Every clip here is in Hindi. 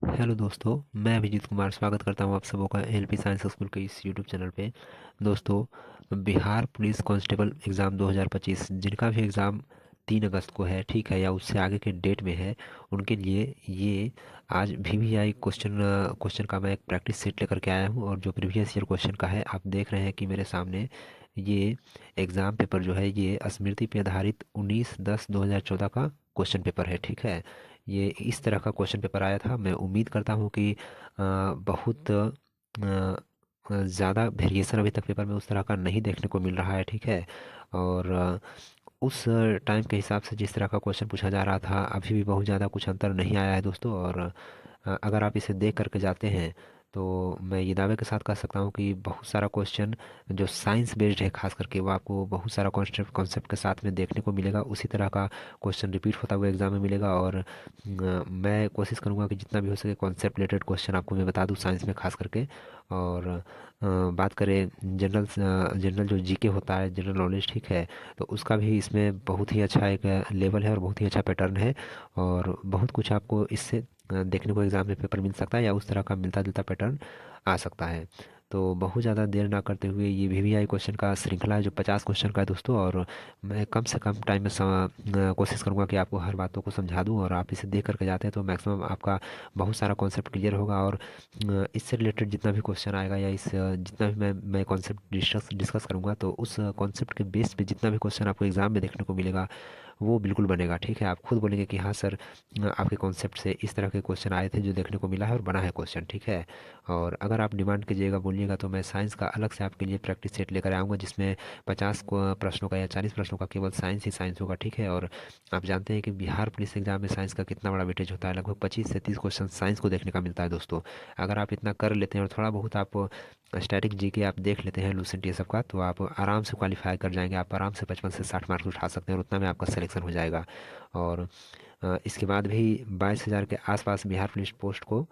हेलो दोस्तों, मैं अभिजीत कुमार स्वागत करता हूं आप सबों का एलपी साइंस स्कूल के इस यूट्यूब चैनल पे। दोस्तों, बिहार पुलिस कांस्टेबल एग्ज़ाम 2025 जिनका भी एग्ज़ाम 3 अगस्त को है, ठीक है, या उससे आगे के डेट में है, उनके लिए ये आज वीवीआई क्वेश्चन का मैं एक प्रैक्टिस सेट लेकर के आया हूं। और जो प्रीवियस ईयर क्वेश्चन का है, आप देख रहे हैं कि मेरे सामने ये एग्ज़ाम पेपर जो है ये स्मृति पे आधारित 19/10/2014 का क्वेश्चन पेपर है, ठीक है। ये इस तरह का क्वेश्चन पेपर आया था। मैं उम्मीद करता हूँ कि बहुत ज़्यादा वेरिएशन अभी तक पेपर में उस तरह का नहीं देखने को मिल रहा है, ठीक है। और उस टाइम के हिसाब से जिस तरह का क्वेश्चन पूछा जा रहा था, अभी भी बहुत ज़्यादा कुछ अंतर नहीं आया है दोस्तों। और अगर आप इसे देख करके जाते हैं तो मैं ये दावे के साथ कह सकता हूँ कि बहुत सारा क्वेश्चन जो साइंस बेस्ड है, खास करके वो आपको बहुत सारा कॉन्सेप्ट कॉन्सेप्ट के साथ में देखने को मिलेगा। उसी तरह का क्वेश्चन रिपीट होता हुआ एग्जाम में मिलेगा। और मैं कोशिश करूँगा कि जितना भी हो सके कॉन्सेप्ट रिलेटेड क्वेश्चन आपको मैं बता दूँ, साइंस में खास करके। और बात करें जनरल जो जीके होता है, जनरल नॉलेज, ठीक है, तो उसका भी इसमें बहुत ही अच्छा एक लेवल है और बहुत ही अच्छा पैटर्न है। और बहुत कुछ आपको इससे देखने को एग्ज़ाम में पेपर मिल सकता है, या उस तरह का मिलता जुलता पैटर्न आ सकता है। तो बहुत ज़्यादा देर ना करते हुए ये वीवीआई क्वेश्चन का श्रृंखला है जो 50 क्वेश्चन का है दोस्तों। और मैं कम से कम टाइम में कोशिश करूँगा कि आपको हर बातों को समझा दूँ। और आप इसे देख करके जाते हैं तो मैक्सिमम आपका बहुत सारा कॉन्सेप्ट क्लियर होगा। और इससे रिलेटेड जितना भी क्वेश्चन आएगा, या जितना भी मैं कॉन्सेप्ट डिस्कस करूँगा, तो उस कॉन्सेप्ट के बेस पे जितना भी क्वेश्चन आपको एग्ज़ाम में देखने को मिलेगा वो बिल्कुल बनेगा, ठीक है। आप खुद बोलेंगे कि हाँ सर, आपके कॉन्सेप्ट से इस तरह के क्वेश्चन आए थे जो देखने को मिला है और बना है क्वेश्चन, ठीक है। और अगर आप डिमांड कीजिएगा, बोलिएगा, तो मैं साइंस का अलग से आपके लिए प्रैक्टिस सेट लेकर आऊँगा, जिसमें 50 प्रश्नों का या 40 प्रश्नों का केवल साइंस ही साइंस होगा, ठीक है। और आप जानते हैं कि बिहार पुलिस एग्जाम में साइंस का कितना बड़ा वेटेज होता है, लगभग 25 से 30 क्वेश्चन साइंस को देखने का मिलता है दोस्तों। अगर आप इतना कर लेते हैं और थोड़ा बहुत आप स्टैटिक जीके आप देख लेते हैं, लूसेंट ये सब का, तो आप आराम से क्वालिफाई कर जाएंगे। आप आराम से 55 से 60 मार्क्स उठा सकते हैं और उतना में आपका सिलेक्शन हो जाएगा। और इसके बाद भी 22,000 के आसपास बिहार पुलिस पोस्ट को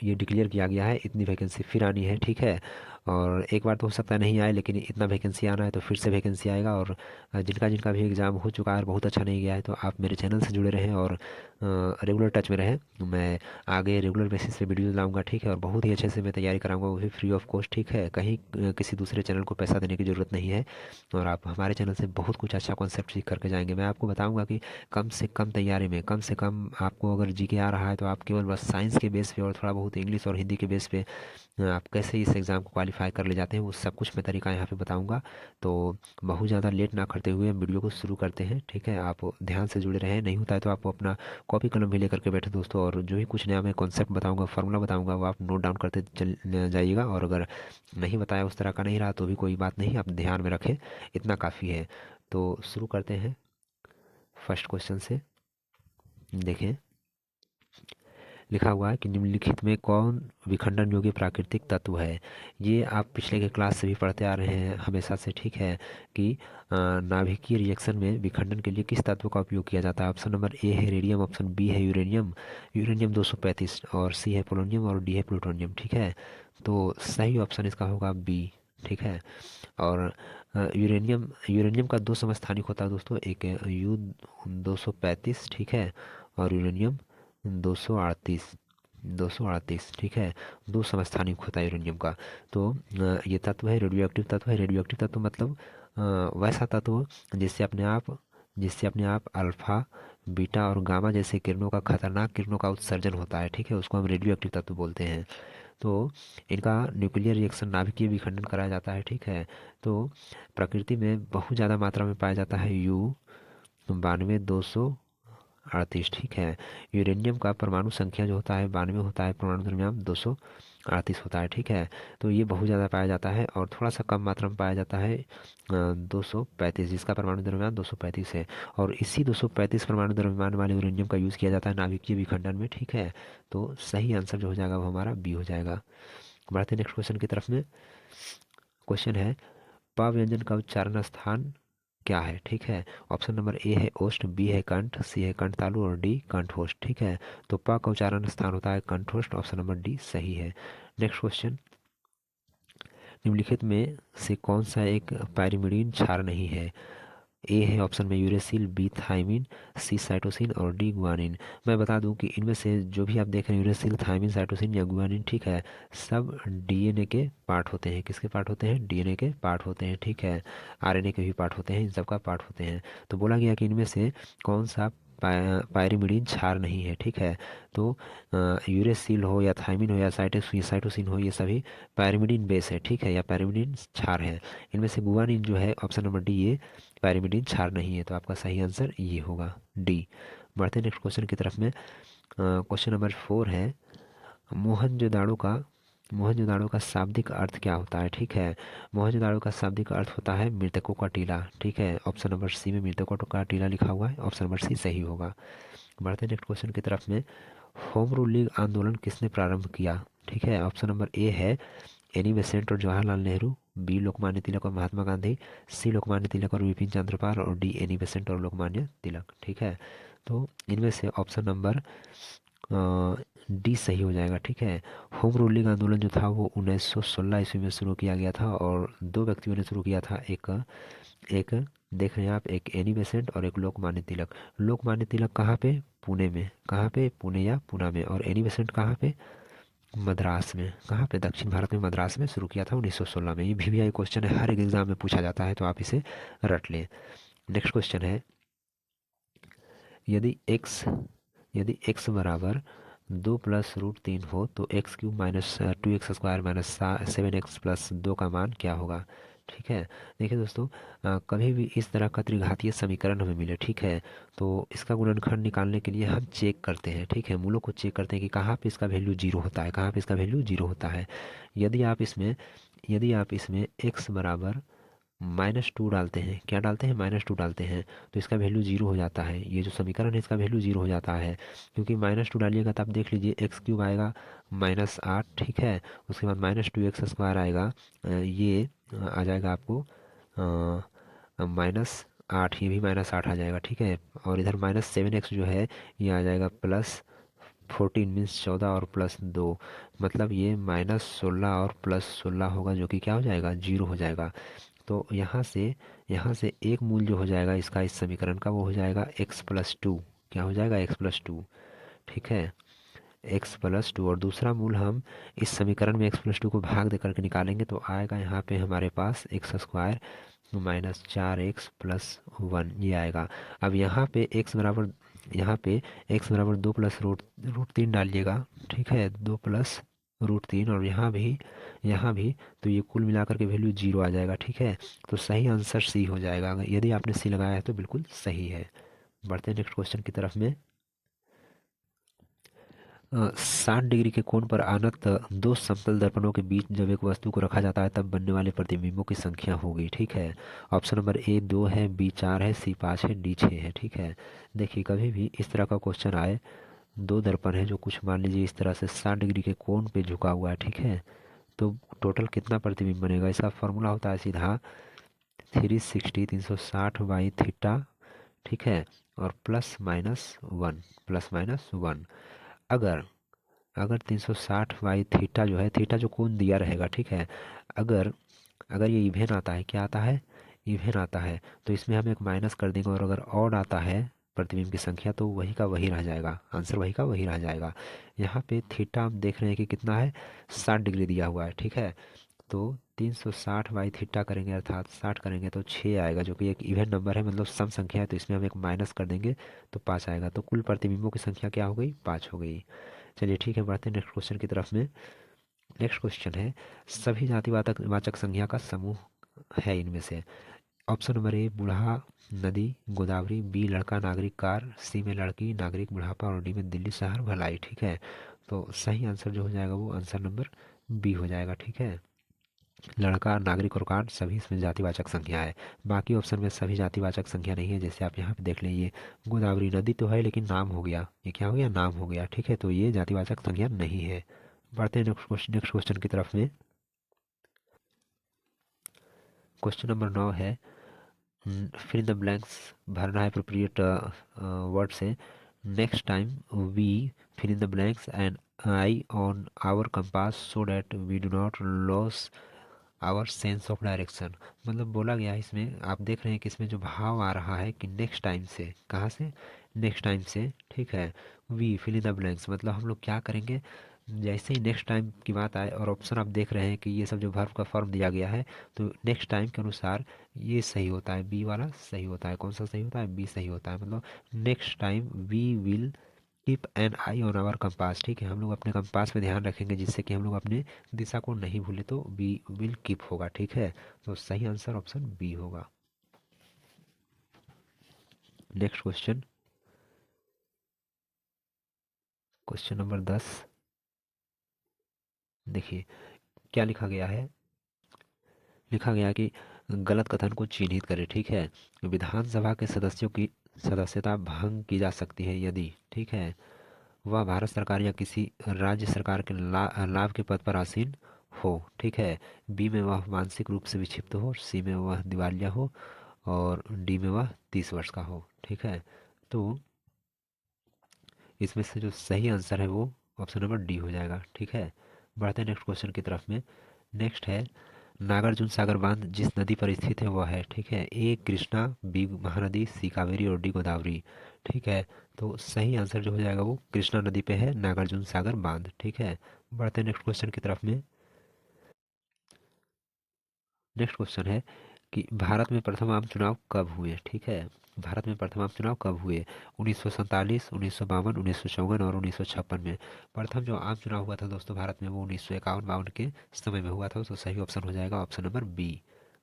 ये डिक्लेयर किया गया है। इतनी वैकेंसी फिर आनी है, ठीक है। और एक बार तो हो सकता है नहीं आए, लेकिन इतना वैकेंसी आना है तो फिर से वैकेंसी आएगा। और जिनका जिनका भी एग्ज़ाम हो चुका है और बहुत अच्छा नहीं गया है, तो आप मेरे चैनल से जुड़े रहें और रेगुलर टच में रहें। मैं आगे रेगुलर बेसिस पे वीडियोज़ लाऊंगा, ठीक है। और बहुत ही अच्छे से मैं तैयारी कराऊंगा, वो भी फ्री ऑफ कॉस्ट, ठीक है। कहीं किसी दूसरे चैनल को पैसा देने की ज़रूरत नहीं है। और आप हमारे चैनल से बहुत कुछ अच्छा कॉन्सेप्ट सीख करके जाएंगे। मैं आपको बताऊंगा कि कम से कम तैयारी में, कम से कम आपको अगर जीके आ रहा है तो आप केवल बस साइंस के बेस पे और थोड़ा बहुत इंग्लिश और हिंदी के बेस पे आप कैसे इस एग्ज़ाम को क्वालिफाई कर ले जाते हैं, वो सब कुछ मैं तरीका यहाँ पे बताऊंगा। तो बहुत ज़्यादा लेट ना करते हुए हम वीडियो को शुरू करते हैं, ठीक है। आप ध्यान से जुड़े रहें, नहीं होता है तो आप अपना कॉपी कलम भी लेकर के बैठे दोस्तों। और जो भी कुछ नया मैं कॉन्सेप्ट बताऊंगा, फार्मूला बताऊंगा, वो आप नोट डाउन करते चल जाइएगा। और अगर नहीं बताया, उस तरह का नहीं रहा, तो भी कोई बात नहीं, आप ध्यान में रखें, इतना काफ़ी है। तो शुरू करते हैं फर्स्ट क्वेश्चन से। देखें, लिखा हुआ है कि निम्नलिखित में कौन विखंडन योग्य प्राकृतिक तत्व है। ये आप पिछले के क्लास से भी पढ़ते आ रहे हैं हमेशा से, ठीक है, कि नाभिकीय रिएक्शन में विखंडन के लिए किस तत्व का उपयोग किया जाता है। ऑप्शन नंबर ए है रेडियम, ऑप्शन बी है यूरेनियम, यूरेनियम 235, और सी है पोलोनियम, और डी है प्लूटोनियम, ठीक है। तो सही ऑप्शन इसका होगा बी, ठीक है। और यूरेनियम यूरेनियम का दो समस्थानिक होता है दोस्तों, एक U-235, ठीक है, और यूरेनियम 238, ठीक है। दो समस्थानिक होता है यूरेनियम का। तो ये तत्व है, रेडियो एक्टिव तत्व है। रेडियो एक्टिव तत्व मतलब वैसा तत्व जिससे अपने आप अल्फा, बीटा और गामा जैसे किरणों का, खतरनाक किरणों का उत्सर्जन होता है, ठीक है, उसको हम रेडियो एक्टिव तत्व बोलते हैं। तो इनका न्यूक्लियर रिएक्शन, नाभिकीय विखंडन कराया जाता है, ठीक है। तो प्रकृति में बहुत ज़्यादा मात्रा में पाया जाता है U-92 238, ठीक है। यूरेनियम का परमाणु संख्या जो होता है 92 होता है, परमाणु द्रव्यमान 238 होता है, ठीक है। तो ये बहुत ज़्यादा पाया जाता है। और थोड़ा सा कम मात्रा में पाया जाता है 235, जिसका परमाणु द्रव्यमान 235 है। और इसी 235 परमाणु द्रव्यमान वाले यूरेनियम का यूज़ किया जाता है नाभिकीय विखंडन में, ठीक है। तो सही आंसर जो हो जाएगा वो हमारा बी हो जाएगा। बढ़ते नेक्स्ट क्वेश्चन की तरफ में। क्वेश्चन है, प व्यंजन का उच्चारण स्थान क्या है, ठीक है। ऑप्शन नंबर ए है ओष्ठ, बी है कंठ, सी है कंठतालु, और डी कंठोष्ठ, ठीक है। तो प का उच्चारण स्थान होता है कंठोष्ठ। ऑप्शन नंबर डी सही है। नेक्स्ट क्वेश्चन, निम्नलिखित में से कौन सा एक पायरिमिडीन क्षार नहीं है। ए है ऑप्शन में यूरेसिल, बी थाइमिन, सी साइटोसिन और डी गुआनिन। मैं बता दूं कि इनमें से जो भी आप देख रहे हैं यूरेसिल, थाइमिन, साइटोसिन या गुआनिन, ठीक है, सब डीएनए के पार्ट होते हैं। किसके पार्ट होते हैं? डीएनए के पार्ट होते हैं, ठीक है। आरएनए के भी पार्ट होते हैं, इन सब का पार्ट होते हैं। तो बोला गया कि इनमें से कौन सा पायरिमिडीन क्षार नहीं है, ठीक है। तो यूरेसिल हो या थाइमिन हो या साइटोसिन हो, ये सभी पायरिमिडीन बेस है, ठीक है, या पायरिमिडीन क्षार है। इनमें से गुआनिन जो है ऑप्शन नंबर डी, ये पायरिमिडीन क्षार नहीं है। तो आपका सही आंसर ये होगा डी। बढ़ते हैं नेक्स्ट क्वेश्चन की तरफ में। क्वेश्चन नंबर 4 है, मोहनजोदाड़ो का मोहनजोदाड़ो का शाब्दिक अर्थ क्या होता है, ठीक है। मोहनजोदाड़ो का शाब्दिक अर्थ होता है मृतकों का टीला, ठीक है। ऑप्शन नंबर सी में मृतकों का टीला लिखा हुआ है, ऑप्शन नंबर सी सही होगा। बढ़ते हैं नेक्स्ट क्वेश्चन की तरफ में। होम रूल लीग आंदोलन किसने प्रारंभ किया, ठीक है। ऑप्शन नंबर ए है एनी बेसेंट और जवाहरलाल नेहरू, बी लोकमान्य तिलक और महात्मा गांधी, सी लोकमान्य तिलक और विपिन चंद्र पाल और डी एनी बेसेंट और लोकमान्य तिलक, ठीक है। तो इनमें से ऑप्शन नंबर डी सही हो जाएगा, ठीक है। होम रूलिंग आंदोलन जो था वो 1916 ईस्वी में शुरू किया गया था और दो व्यक्तियों ने शुरू किया था। एक एक देख रहे हैं आप, एक एनी बेसेंट और एक लोकमान्य तिलक। लोकमान्य तिलक कहाँ पे? पुणे में। कहाँ पे? पुणे या पुणे में। और एनी बेसेंट कहाँ पे? मद्रास में। कहाँ पे? दक्षिण भारत में मद्रास में शुरू किया था 1916 में। ये VVI क्वेश्चन है, हर एक एग्जाम में पूछा जाता है, तो आप इसे रट लें। नेक्स्ट क्वेश्चन है, यदि x यदि x बराबर 2 + √3 हो तो x cube minus 2x² minus 7x+2 का मान क्या होगा, ठीक है। देखिए दोस्तों, कभी भी इस तरह का त्रिघातीय समीकरण हमें मिले, ठीक है, तो इसका गुणनखंड निकालने के लिए हम चेक करते हैं, ठीक है, मूलों को चेक करते हैं कि कहाँ पे इसका वैल्यू जीरो होता है, कहाँ पे इसका वैल्यू जीरो होता है। यदि आप इसमें यदि आप इसमें x बराबर -2 डालते हैं, क्या डालते हैं? -2 डालते हैं, तो इसका वैल्यू जीरो हो जाता है। ये जो समीकरण है इसका वैल्यू जीरो हो जाता है, क्योंकि -2 डालिएगा तो आप देख लीजिए x³ आएगा -8, ठीक है। उसके बाद -2x² आएगा, ये आ जाएगा आपको -8, ये भी -8 आ जाएगा, ठीक है। और इधर -7x जो है ये आ जाएगा +14 मीन्स 14 और +2, मतलब ये -16 और +16 होगा, जो कि क्या हो जाएगा? जीरो हो जाएगा। तो यहाँ से एक मूल जो हो जाएगा इसका, इस समीकरण का, वो हो जाएगा x+2। क्या हो जाएगा? x+2, ठीक है, x+2। और दूसरा मूल हम इस समीकरण में x+2 को भाग दे करके निकालेंगे तो आएगा यहाँ पे हमारे पास x² -4x+1, ये आएगा। अब यहाँ पे x बराबर 2 + √3 डालिएगा, ठीक है, 2 + √3, और यहाँ भी तो ये कुल मिलाकर के वैल्यू जीरो आ जाएगा, ठीक है। तो सही आंसर सी हो जाएगा। यदि आपने सी लगाया है तो बिल्कुल सही है। बढ़ते हैं नेक्स्ट क्वेश्चन की तरफ में। 60 डिग्री के कोण पर आनत दो समतल दर्पणों के बीच जब एक वस्तु को रखा जाता है तब बनने वाले प्रतिबिंबों की संख्या होगी, ठीक है। ऑप्शन नंबर ए 2 है, बी 4 है, सी 5 है, डी 6 है, ठीक है। देखिए, कभी भी इस तरह का क्वेश्चन आए, दो दर्पण है जो कुछ मान लीजिए इस तरह से 60 डिग्री के कोण पे झुका हुआ है, ठीक है, तो टोटल कितना प्रतिबिंब बनेगा? इसका फॉर्मूला होता है सीधा 360 ठीक है, और +- 1। अगर अगर 360/थीटा जो है, थीटा जो कोण दिया रहेगा, ठीक है, अगर अगर ये इवेन आता है, क्या आता है? इवेन आता है, तो इसमें हम एक माइनस कर देंगे, और अगर ऑड आता है प्रतिबिंब की संख्या तो वही का वही रह जाएगा, आंसर वही का वही रह जाएगा। यहाँ पे थीटा आप देख रहे हैं कि कितना है? 60 डिग्री दिया हुआ है, ठीक है। तो 360/थीटा करेंगे, अर्थात 60 करेंगे तो 6 आएगा, जो कि एक इवन नंबर है, मतलब सम संख्या है, तो इसमें हम एक माइनस कर देंगे तो 5 आएगा। तो कुल प्रतिबिंबों की संख्या क्या हो गई? 5 हो गई। चलिए ठीक है, बढ़ते हैं नेक्स्ट क्वेश्चन की तरफ में। नेक्स्ट क्वेश्चन है, सभी जातिवाचक वाचक संज्ञा का समूह है इनमें से। ऑप्शन नंबर ए बूढ़ा, नदी, गोदावरी, बी लड़का नागरिक कार, सी में लड़की नागरिक बुढ़ापा और डी में दिल्ली शहर भलाई, ठीक है। तो सही आंसर जो हो जाएगा वो आंसर नंबर बी हो जाएगा, ठीक है। लड़का, नागरिक और कार सभी इसमें जातिवाचक संज्ञा है। बाकी ऑप्शन में सभी जातिवाचक संज्ञा नहीं है। जैसे आप यहाँ पे देख लीजिए, गोदावरी नदी तो है लेकिन नाम हो गया, ये क्या हो गया? नाम हो गया, ठीक है, तो ये जातिवाचक संज्ञा नहीं है। बढ़ते हैं नेक्स्ट क्वेश्चन की तरफ में। क्वेश्चन नंबर 9 है, फिल इन द ब्लैंक्स भरना है अप्रोप्रिएट वर्ड से। Next time we fill in the blanks and eye on our compass so that we do not lose our sense of direction. मतलब बोला गया है इसमें, आप देख रहे हैं कि इसमें जो भाव आ रहा है कि नेक्स्ट टाइम से, कहाँ से, नेक्स्ट टाइम से, ठीक है। We fill in the blanks, मतलब हम लोग क्या करेंगे, जैसे ही नेक्स्ट टाइम की बात आए और ऑप्शन आप देख रहे हैं कि ये सब जो वर्ब का फॉर्म दिया गया है, तो नेक्स्ट टाइम के अनुसार ये सही होता है, बी वाला सही होता है। कौन सा सही होता है, बी सही होता है। मतलब next time we will keep an eye on our compass, ठीक है। हम लोग अपने कंपास पे ध्यान रखेंगे जिससे कि हम लोग अपने दिशा को नहीं भूले, तो बी विल कीप होगा, ठीक है। तो सही आंसर ऑप्शन बी होगा। Next question, question number 10। देखिए क्या लिखा गया है, लिखा गया कि गलत कथन को चिन्हित करें, ठीक है। विधानसभा के सदस्यों की सदस्यता भंग की जा सकती है यदि, ठीक है, वह भारत सरकार या किसी राज्य सरकार के लाभ के पद पर आसीन हो, ठीक है। बी में वह मानसिक रूप से विक्षिप्त हो, सी में वह दिवालिया हो, और डी में वह 30 वर्ष का हो, ठीक है। तो इसमें से जो सही आंसर है वो ऑप्शन नंबर डी हो जाएगा, ठीक है। बढ़ते हैं नेक्स्ट क्वेश्चन की तरफ में। नेक्स्ट है, नागार्जुन सागर बांध जिस नदी पर स्थित है वह है, ठीक है। ए कृष्णा, बी महानदी, सी कावेरी और डी गोदावरी, ठीक है। तो सही आंसर जो हो जाएगा वो कृष्णा नदी पे है नागार्जुन सागर बांध, ठीक है। बढ़ते हैं नेक्स्ट क्वेश्चन की तरफ में। नेक्स्ट क्वेश्चन है कि भारत में प्रथम आम चुनाव कब हुए, ठीक है। भारत में प्रथम आम चुनाव कब हुए, 1947, 1952, 1954 और 1956 में। प्रथम जो आम चुनाव हुआ था दोस्तों भारत में, वो 1951-52 के समय में हुआ था। तो सही ऑप्शन हो जाएगा option number B.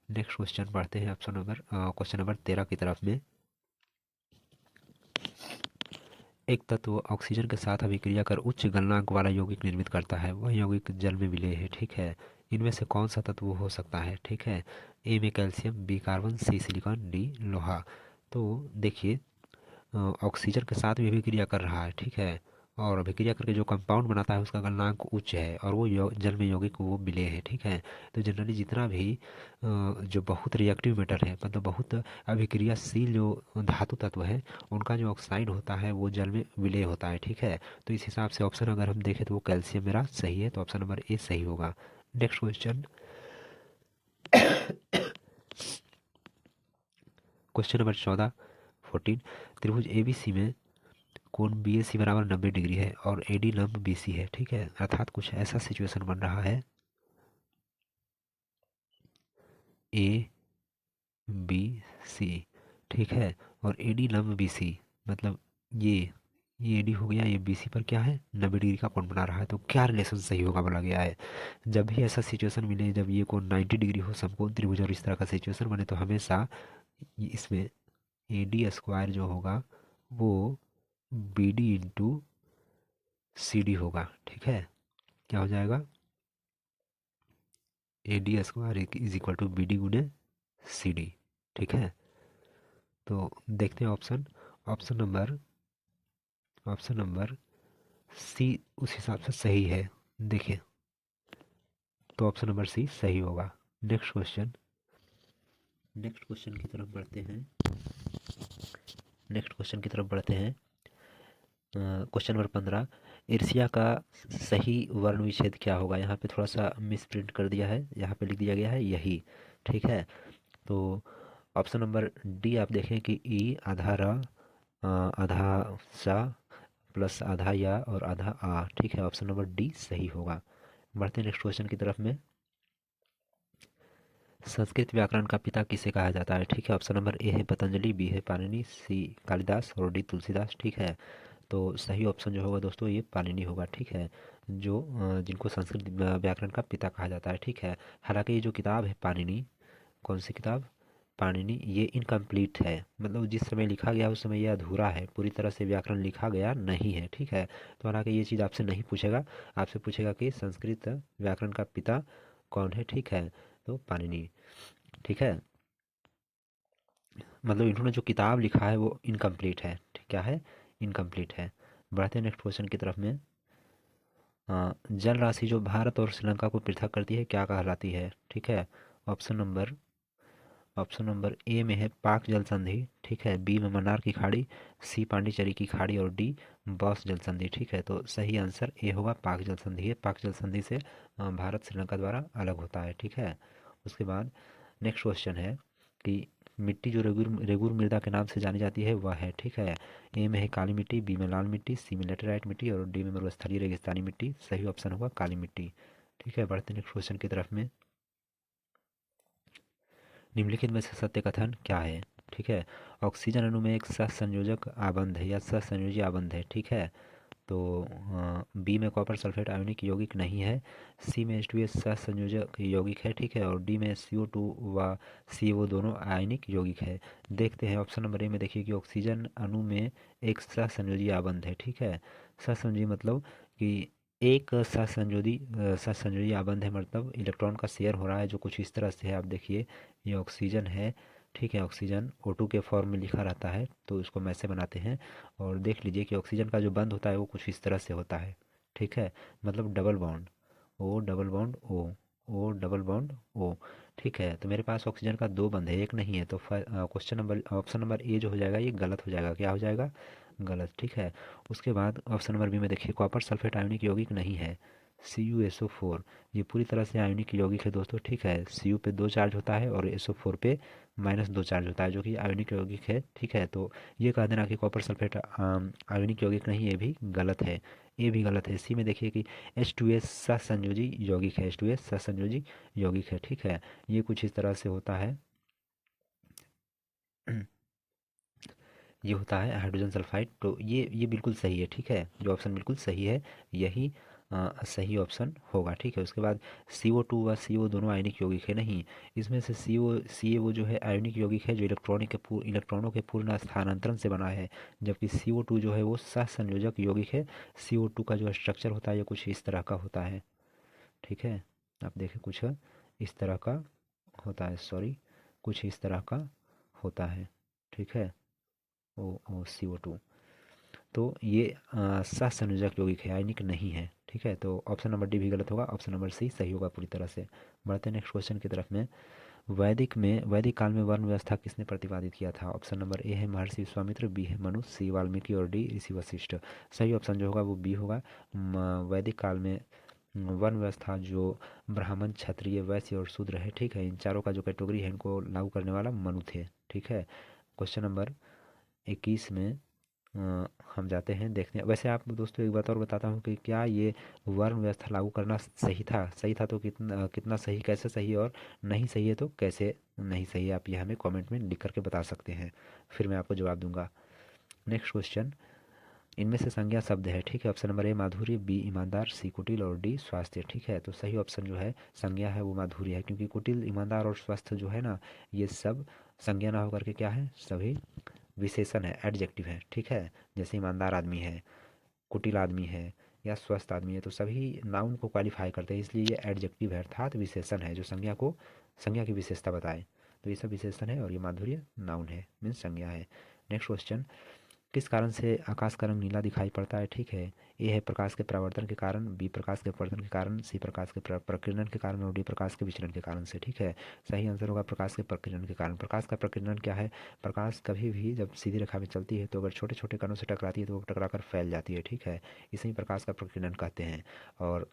Next question पढ़ते हैं, ऑप्शन नंबर क्वेश्चन नंबर 13 की तरफ में। एक तत्व ऑक्सीजन के साथ अभिक्रिया कर उच्च गलनांक वाला यौगिक निर्मित करता है, वह यौगिक जल में विलेय है, ठीक है। इनमें से कौन सा तत्व हो सकता है, ठीक है। ए में कैल्शियम, बी कार्बन, सी सिलिकॉन, डी लोहा। तो देखिए ऑक्सीजन के साथ भी अभिक्रिया कर रहा है, ठीक है। और अभिक्रिया करके जो कंपाउंड बनाता है उसका गलनांक उच्च है, और वो जल में यौगिक वो विलेय है, ठीक है। तो जनरली जितना भी जो बहुत रिएक्टिव मैटर है, मतलब बहुत अभिक्रियाशील जो धातु तत्व है, उनका जो ऑक्साइड होता है वो जल में विलेय होता है, ठीक है। तो इस हिसाब से ऑप्शन अगर हम देखें तो वो कैल्शियम मेरा सही है, तो ऑप्शन नंबर ए सही होगा। Next question, question number 14, 14। त्रिभुज एबीसी में कोण बी ए सी बराबर 90 डिग्री है और ए डी लंब बी सी है, ठीक है। अर्थात कुछ ऐसा सिचुएशन बन रहा है, ए बी सी, ठीक है, और ए डी लंब बी सी, मतलब ये ए डी हो गया, ये बी सी पर क्या है, 90 डिग्री का कोण बना रहा है। तो क्या रिलेशन सही होगा बोला गया है, जब भी ऐसा सिचुएशन मिले जब ये कोण 90 डिग्री हो, समकोण त्रिभुज और इस तरह का सिचुएशन बने, तो हमेशा इसमें ए डी स्क्वायर जो होगा वो B D into C D होगा, ठीक है। क्या हो जाएगा, A D square is equal to B D गुने सी डी, ठीक है। तो देखते हैं option, option number option number C उस हिसाब से सही है, देखिए। तो ऑप्शन नंबर सी सही होगा। नेक्स्ट क्वेश्चन, नेक्स्ट क्वेश्चन की तरफ बढ़ते हैं, नेक्स्ट क्वेश्चन की तरफ बढ़ते हैं। क्वेश्चन नंबर 15, ईर्ष्या का सही वर्ण विच्छेद क्या होगा। यहाँ पे थोड़ा सा मिस प्रिंट कर दिया है, यहाँ पे लिख दिया गया है यही, ठीक है। तो ऑप्शन नंबर डी आप देखें कि ई आधा र आधा सा प्लस आधा या और आधा आ, ठीक है। ऑप्शन नंबर डी सही होगा। बढ़ते हैं नेक्स्ट क्वेश्चन की तरफ में। संस्कृत व्याकरण का पिता किसे कहा जाता है, ठीक है। ऑप्शन नंबर ए है पतंजलि, बी है पाणिनि, सी कालिदास और डी तुलसीदास, ठीक है। तो सही ऑप्शन जो होगा दोस्तों ये पाणिनि होगा, ठीक है। जो जिनको संस्कृत व्याकरण का पिता कहा जाता है, ठीक है। हालांकि ये जो किताब है पाणिनि, कौन सी किताब, पाणिनि, ये इनकम्प्लीट है, मतलब जिस समय लिखा गया उस समय ये अधूरा है, पूरी तरह से व्याकरण लिखा गया नहीं है, ठीक है। तो हालांकि ये चीज़ आपसे नहीं पूछेगा, आपसे पूछेगा कि संस्कृत व्याकरण का पिता कौन है, ठीक है। तो पाणिनि, ठीक है। मतलब इन्होंने जो किताब लिखा है वो इनकम्प्लीट है, ठीक, क्या है, इनकम्प्लीट है। बढ़ते हैं नेक्स्ट क्वेश्चन की तरफ में। जल राशि जो भारत और श्रीलंका को पृथक करती है क्या कहलाती है, ठीक है। Option number option number A में है पाक जल संधि, ठीक है। बी में मन्नार की खाड़ी, सी पांडिचेरी की खाड़ी और डी बॉस जल संधि, ठीक है। तो सही आंसर ए होगा पाक जल संधि है, पाक जल संधि से भारत श्रीलंका द्वारा अलग होता है, ठीक है। उसके बाद नेक्स्ट क्वेश्चन है कि मिट्टी जो रेगुर मृदा के नाम से जानी जाती है वह है, ठीक है। ए में है काली मिट्टी, बी में लाल मिट्टी, सी में लेटेराइट मिट्टी और डी में मरुस्थलीय रेगिस्तानी मिट्टी। सही ऑप्शन होगा काली मिट्टी, ठीक है। बढ़ते नेक्स्ट क्वेश्चन की तरफ में। निम्नलिखित में से सत्य कथन क्या है, ठीक है। ऑक्सीजन अणु में एक सहसंयोजक आबंध है या सहसंयोजी आबंध है, ठीक है। तो बी में कॉपर सल्फेट आयोनिक यौगिक नहीं है, सी में H2S सहसंयोजक यौगिक है, ठीक है। और डी में CO2 व CO दोनों आयनिक यौगिक है। देखते हैं ऑप्शन नंबर ए में। देखिए कि ऑक्सीजन अणु में एक सहसंयोजी आबंध है, ठीक है। सहसंयोजी मतलब कि एक सहसंयोजी आबंध है, मतलब इलेक्ट्रॉन का शेयर हो रहा है जो कुछ इस तरह से है। आप देखिए ये ऑक्सीजन है, ठीक है। ऑक्सीजन O2 के फॉर्म में लिखा रहता है तो इसको हम ऐसे बनाते हैं। और देख लीजिए कि ऑक्सीजन का जो बंध होता है वो कुछ इस तरह से होता है, ठीक है। मतलब double bond O double bond O, O double bond O, ठीक है। तो मेरे पास ऑक्सीजन का दो बंध है, एक नहीं है। तो क्वेश्चन नंबर ऑप्शन नंबर ए जो हो जाएगा ये गलत हो जाएगा। क्या हो जाएगा? गलत, ठीक है। उसके बाद ऑप्शन नंबर बी में देखिए कॉपर सल्फेट आयोनिक यौगिक नहीं है, CuSO4 ये पूरी तरह से आयोनिक यौगिक है दोस्तों, ठीक है। Cu पे 2 चार्ज होता है और SO4 पे -2 चार्ज होता है जो कि आयोनिक यौगिक है, ठीक है। तो ये कह देना कि कॉपर सल्फेट आयोनिक यौगिक नहीं, ये भी गलत है। ये भी गलत है। सी में देखिए कि H2S सहसंयोजी यौगिक है, H2S सहसंयोजी यौगिक है, ठीक है। ये कुछ इस तरह से होता है। ये होता है हाइड्रोजन सल्फाइड। तो ये बिल्कुल सही है, ठीक है। जो ऑप्शन बिल्कुल सही है यही सही ऑप्शन होगा, ठीक है। उसके बाद CO2 व CO दोनों आयनिक यौगिक है नहीं। इसमें से CaO जो है आयनिक यौगिक है जो इलेक्ट्रॉनों के पूर्ण स्थानांतरण से बना है, जबकि CO2 जो है वो सहसंयोजक यौगिक है। CO2 का जो स्ट्रक्चर होता है ये कुछ इस तरह का होता है, ठीक है। आप देखें कुछ इस तरह का होता है, सॉरी कुछ इस तरह का होता है, ठीक है। CO2। तो ये सहसंयोजक यौगिक है, आयनिक नहीं है, ठीक है। तो ऑप्शन नंबर डी भी गलत होगा, ऑप्शन नंबर सी सही होगा पूरी तरह से। बढ़ते हैं नेक्स्ट क्वेश्चन की तरफ में। वैदिक काल में वर्ण व्यवस्था किसने प्रतिपादित किया था? ऑप्शन नंबर ए है महर्षि विश्वामित्र, बी है मनु, सी वाल्मीकि और डी ऋषि वशिष्ठ। सही ऑप्शन जो होगा वो बी होगा। वैदिक काल में वर्ण व्यवस्था जो ब्राह्मण क्षत्रिय वैश्य और शूद्र है, ठीक है, इन चारों का जो कैटेगरी है इनको लागू करने वाला मनु थे, ठीक है। क्वेश्चन नंबर 21 में हम जाते हैं, देखते हैं। वैसे आप दोस्तों एक बात और बताता हूँ कि क्या ये वर्ण व्यवस्था लागू करना सही था? सही था तो कितना कितना सही, कैसे सही, और नहीं सही है तो कैसे नहीं सही है, आप ये हमें कमेंट में लिख करके बता सकते हैं, फिर मैं आपको जवाब दूंगा। Next question. इनमें से संज्ञा शब्द है, ठीक है। ऑप्शन नंबर ए माधुर्य, बी ईमानदार, सी कुटिल और डी स्वास्थ्य, ठीक है। तो सही ऑप्शन जो है संज्ञा है वो माधुर्य है, क्योंकि कुटिल, ईमानदार और स्वस्थ जो है ना, ये सब संज्ञा ना होकर के क्या है, सभी विशेषण है, एडजेक्टिव है, ठीक है। जैसे ईमानदार आदमी है, कुटिल आदमी है या स्वस्थ आदमी है, तो सभी नाउन को क्वालिफाई करते हैं, इसलिए ये एडजेक्टिव है, अर्थात विशेषण है जो संज्ञा की विशेषता बताए। तो ये सब विशेषण है और ये माधुर्य नाउन है, मीन्स संज्ञा है। Next question. किस कारण से आकाश का रंग नीला दिखाई पड़ता है, ठीक है। ए है प्रकाश के परावर्तन के कारण, बी प्रकाश के अपवर्तन के कारण, सी प्रकाश के प्रकीर्णन के कारण और डी प्रकाश के विचलन के कारण से, ठीक है। सही आंसर होगा प्रकाश के प्रकीर्णन के कारण। प्रकाश का प्रकीर्णन क्या है? प्रकाश कभी भी जब सीधी रेखा में चलती है तो अगर छोटे छोटे कणों से टकराती है तो वो टकरा कर फैल जाती है, ठीक है। इसे ही प्रकाश का प्रकीर्णन कहते हैं। और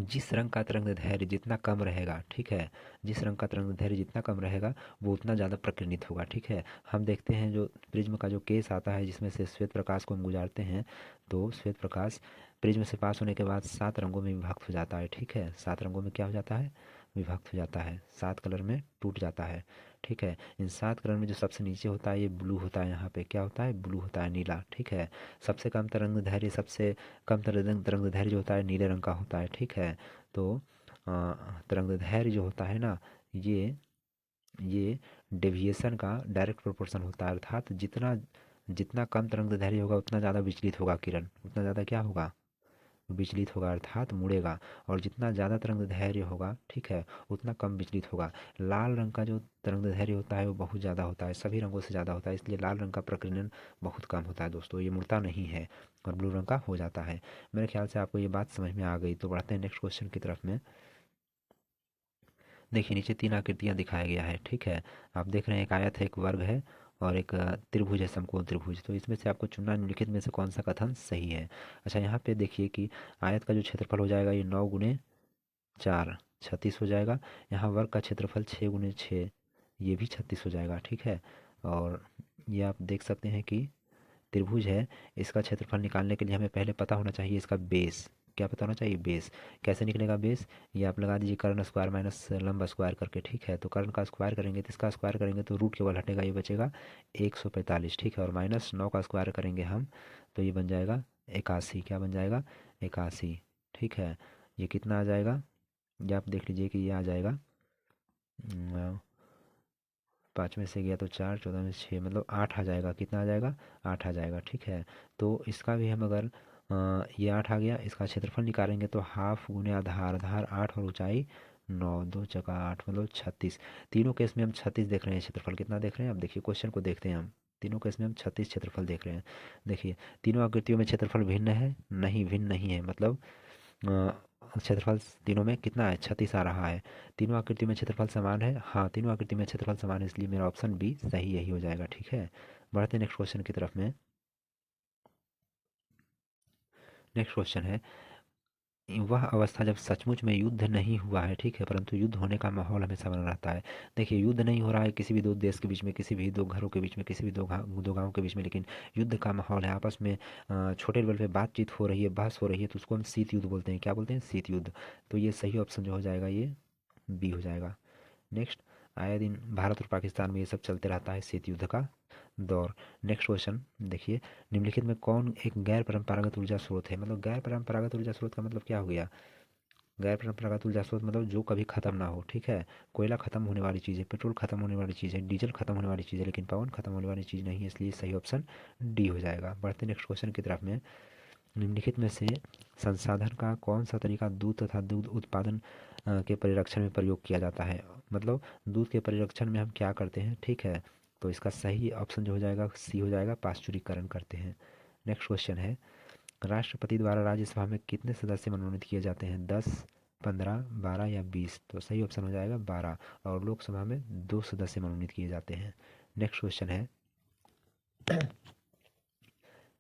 जिस रंग का तरंग दैर्घ्य जितना कम रहेगा, ठीक है, जिस रंग का तरंग दैर्घ्य जितना कम रहेगा वो उतना ज़्यादा प्रकीर्णित होगा, ठीक है। हम देखते हैं जो प्रिज्म का जो केस आता है जिसमें से श्वेत प्रकाश को हम गुजारते हैं, तो श्वेत प्रकाश प्रिज्म से पास होने के बाद 7 रंगों में विभक्त हो जाता है, ठीक है। 7 रंगों में क्या हो जाता है? विभक्त हो जाता है, 7 कलर में टूट जाता है, ठीक है। इन 7 कलर में जो सबसे नीचे होता है ये ब्लू होता है, यहाँ पे क्या होता है? ब्लू होता है, नीला, ठीक है। सबसे कम तरंग दैर्घ्य सबसे कम तरंग दैर्घ्य जो होता है नीले रंग का होता है, ठीक है। तो तरंग दैर्घ्य जो होता है ना, ये डेविएशन का डायरेक्ट प्रोपोर्शन होता है, अर्थात जितना जितना कम तरंग दैर्घ्य होगा उतना ज़्यादा विचलित होगा किरण, उतना ज़्यादा क्या होगा? विचलित होगा, अर्थात मुड़ेगा। और जितना ज़्यादा तरंग दैर्घ्य होगा, ठीक है, उतना कम विचलित होगा। लाल रंग का जो तरंग दैर्घ्य होता है वो बहुत ज़्यादा होता है, सभी रंगों से ज़्यादा होता है, इसलिए लाल रंग का प्रकीर्णन बहुत कम होता है दोस्तों, ये मुड़ता नहीं है और ब्लू रंग का हो जाता है। मेरे ख्याल से आपको ये बात समझ में आ गई। तो बढ़ते हैं नेक्स्ट क्वेश्चन की तरफ में। देखिए नीचे 3 आकृतियाँ दिखाया गया है, ठीक है। आप देख रहे हैं एक आयत है, एक वर्ग है और एक त्रिभुज है, समकोण त्रिभुज। तो इसमें से आपको चुनना निम्नलिखित में से कौन सा कथन सही है। अच्छा यहाँ पे देखिए कि आयत का जो क्षेत्रफल हो जाएगा ये 9 गुणे 4, 36 हो जाएगा। यहाँ वर्ग का क्षेत्रफल 6 × 6, ये भी 36 हो जाएगा, ठीक है। और ये आप देख सकते हैं कि त्रिभुज है, इसका क्षेत्रफल निकालने के लिए हमें पहले पता होना चाहिए इसका बेस। क्या पता होना चाहिए? बेस। कैसे निकलेगा बेस? ये आप लगा दीजिए कर्ण स्क्वायर माइनस लंब स्क्वायर करके, ठीक है। तो कर्ण का स्क्वायर करेंगे तो इसका स्क्वायर करेंगे तो रूट केवल हटेगा, ये बचेगा 145, ठीक है। और माइनस 9 का स्क्वायर करेंगे हम तो ये बन जाएगा 81। क्या बन जाएगा? 81, ठीक है। ये कितना आ जाएगा? ये आप देख लीजिए कि ये आ जाएगा 5 में से गया तो 4, 14 में से 6, मतलब 8 आ जाएगा। कितना आ जाएगा? 8 आ जाएगा, ठीक है। तो इसका भी हम अगर ये 8 आ गया, इसका क्षेत्रफल निकालेंगे तो हाफ गुने आधार, आधार 8 और ऊंचाई 9, 2 × 8 मतलब 36। तीनों केस में हम 36 देख रहे हैं। क्षेत्रफल कितना देख रहे हैं? अब देखिए क्वेश्चन को देखते हैं हम। तीनों केस में हम 36 क्षेत्रफल देख रहे हैं। देखिए तीनों आकृतियों में क्षेत्रफल भिन्न है? नहीं, भिन्न नहीं है। मतलब क्षेत्रफल तीनों में कितना है? 36 आ रहा है। तीनों आकृति में क्षेत्रफल समान है? हाँ, तीनों आकृति में क्षेत्रफल समान है, इसलिए मेरा ऑप्शन बी सही यही हो जाएगा, ठीक है। बढ़ते नेक्स्ट क्वेश्चन की तरफ में। नेक्स्ट क्वेश्चन है, वह अवस्था जब सचमुच में युद्ध नहीं हुआ है, ठीक है, परंतु युद्ध होने का माहौल हमेशा बना रहता है। देखिए युद्ध नहीं हो रहा है किसी भी दो देश के बीच में, किसी भी दो घरों के बीच में, किसी भी दो गांवों के बीच में, लेकिन युद्ध का माहौल है, आपस में छोटे लेवल पे बातचीत हो रही है, बहस हो रही है, तो उसको हम शीत युद्ध बोलते हैं। क्या बोलते हैं? शीत युद्ध। तो ये सही ऑप्शन जो हो जाएगा ये बी हो जाएगा। नेक्स्ट, आए दिन भारत और पाकिस्तान में ये सब चलते रहता है, शीत युद्ध का दौर। नेक्स्ट क्वेश्चन देखिए, निम्नलिखित में कौन एक गैर परंपरागत ऊर्जा स्रोत है? मतलब गैर परंपरागत ऊर्जा स्रोत का मतलब क्या हो गया? गैर परंपरागत ऊर्जा स्रोत मतलब जो कभी खत्म ना हो, ठीक है। कोयला खत्म होने वाली चीज़ है, पेट्रोल खत्म होने वाली चीज़ है, डीजल खत्म होने वाली चीज़ है, लेकिन पवन खत्म होने वाली चीज़ नहीं है, इसलिए सही ऑप्शन डी हो जाएगा। बढ़ते नेक्स्ट क्वेश्चन की तरफ में। निम्नलिखित में से संसाधन का कौन सा तरीका दूध तथा दूध उत्पादन के परिरक्षण में प्रयोग किया जाता है? मतलब दूध के परिरक्षण में हम क्या करते हैं, ठीक है। तो इसका सही ऑप्शन जो हो जाएगा सी हो जाएगा, पाश्चुरीकरण करते हैं। नेक्स्ट क्वेश्चन है, राष्ट्रपति द्वारा राज्यसभा में कितने सदस्य मनोनीत किए जाते हैं? 10, 15, 12 या 20? तो सही ऑप्शन हो जाएगा 12। और लोकसभा में 2 सदस्य मनोनीत किए जाते हैं। नेक्स्ट क्वेश्चन है,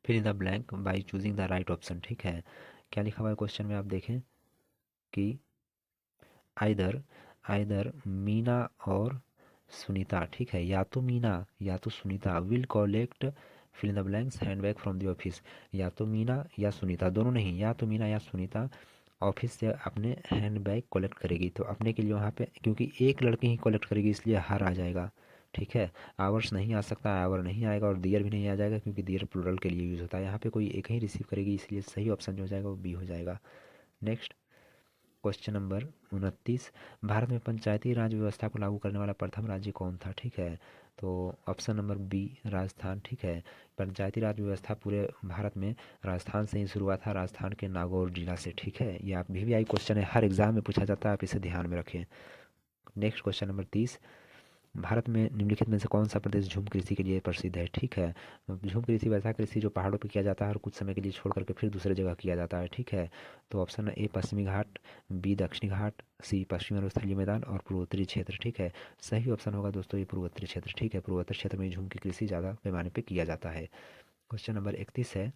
fill in the blank by choosing the right option, ठीक है। क्या लिखा हुआ है क्वेश्चन में? आप देखें कि आइदर आइदर मीना और सुनीता, ठीक है, या तो मीना या तो Sunita will collect fill in the blanks handbag from the office. या तो मीना या सुनीता, दोनों नहीं, या तो मीना या सुनीता ऑफिस से अपने हैंडबैग कलेक्ट करेगी। तो अपने के लिए वहाँ पे क्योंकि एक लड़की ही कलेक्ट करेगी इसलिए हर आ जाएगा, ठीक है। आवर्स नहीं आ सकता, आवर नहीं आएगा, और दियर भी नहीं आ जाएगा क्योंकि दियर प्लूरल के लिए यूज़ होता है। यहाँ पे कोई एक ही रिसीव करेगी, इसलिए सही ऑप्शन जो हो जाएगा वो बी हो जाएगा। नेक्स्ट क्वेश्चन नंबर 29, भारत में पंचायती राज व्यवस्था को लागू करने वाला प्रथम राज्य कौन था? ठीक है, तो ऑप्शन नंबर बी राजस्थान, ठीक है। पंचायती राज व्यवस्था पूरे भारत में राजस्थान से ही शुरू हुआ था, राजस्थान के नागौर जिला से, ठीक है। ये आप वीवीआई क्वेश्चन है, हर एग्जाम में पूछा जाता है, आप इसे ध्यान में रखें। नेक्स्ट क्वेश्चन नंबर 30, भारत में निम्नलिखित में से कौन सा प्रदेश झूम कृषि के लिए प्रसिद्ध है? ठीक है, झूम कृषि वैसा कृषि जो पहाड़ों पे किया जाता है और कुछ समय के लिए छोड़ करके फिर दूसरे जगह किया जाता है, ठीक है। तो ऑप्शन ए पश्चिमी घाट, बी दक्षिणी घाट, सी पश्चिमी और स्थलीय मैदान, और पूर्वोत्तरी क्षेत्र, ठीक है। सही ऑप्शन होगा दोस्तों ये पूर्वोत्तरी क्षेत्र, ठीक है। पूर्वोत्तर क्षेत्र में झूम की कृषि ज़्यादा पैमाने पर किया जाता है। क्वेश्चन नंबर 31 है,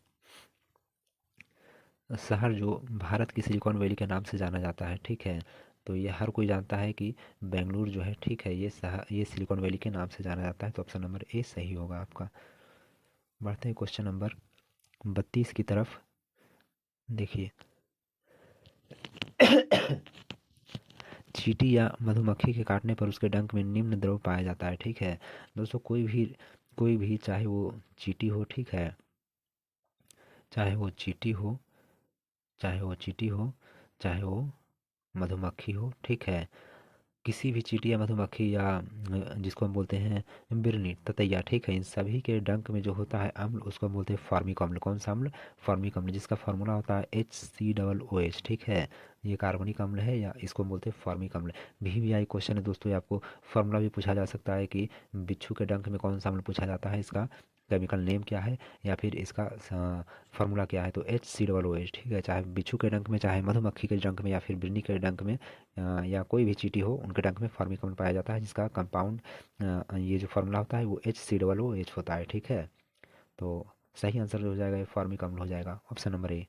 शहर जो भारत की सिलिकॉन वैली के नाम से जाना जाता है, ठीक है। तो ये हर कोई जानता है कि बेंगलुरु जो है, ठीक है, ये सिलिकॉन वैली के नाम से जाना जाता है। तो ऑप्शन नंबर ए सही होगा आपका। बढ़ते हैं क्वेश्चन नंबर 32 की तरफ। देखिए चींटी या मधुमक्खी के काटने पर उसके डंक में निम्न द्रव पाया जाता है, ठीक है। दोस्तों कोई भी चाहे वो चींटी हो, ठीक है, चाहे वो चींटी हो, चाहे वो चींटी हो, चाहे वो मधुमक्खी हो, ठीक है, किसी भी चींटी या मधुमक्खी या जिसको हम बोलते हैं बिरनी ततैया, ठीक है, इन सभी के डंक में जो होता है अम्ल उसको हम बोलते हैं फॉर्मिक अम्ल। कौन सा अम्ल? फॉर्मिक अम्ल, जिसका फार्मूला होता है HCOOH, ठीक है। ये कार्बनिक अम्ल है या इसको हम बोलते हैं फॉर्मिक अम्ल। वीवीआई क्वेश्चन है दोस्तों, ये आपको फार्मूला भी पूछा जा सकता है कि बिच्छू के डंक में कौन सा अम्ल पूछा जाता है, इसका केमिकल नेम क्या है, या फिर इसका फार्मूला क्या है। तो HCOOH, ठीक है। चाहे बिच्छू के डंक में, चाहे मधुमक्खी के डंक में, या फिर बिरनी के डंक में, या कोई भी चींटी हो, उनके डंक में फॉर्मिक अम्ल पाया जाता है, जिसका कंपाउंड ये जो फार्मूला होता है वो HCOOH होता है, ठीक है। तो सही आंसर जो हो जाएगा ये फॉर्मिक अम्ल हो जाएगा, ऑप्शन नंबर ए।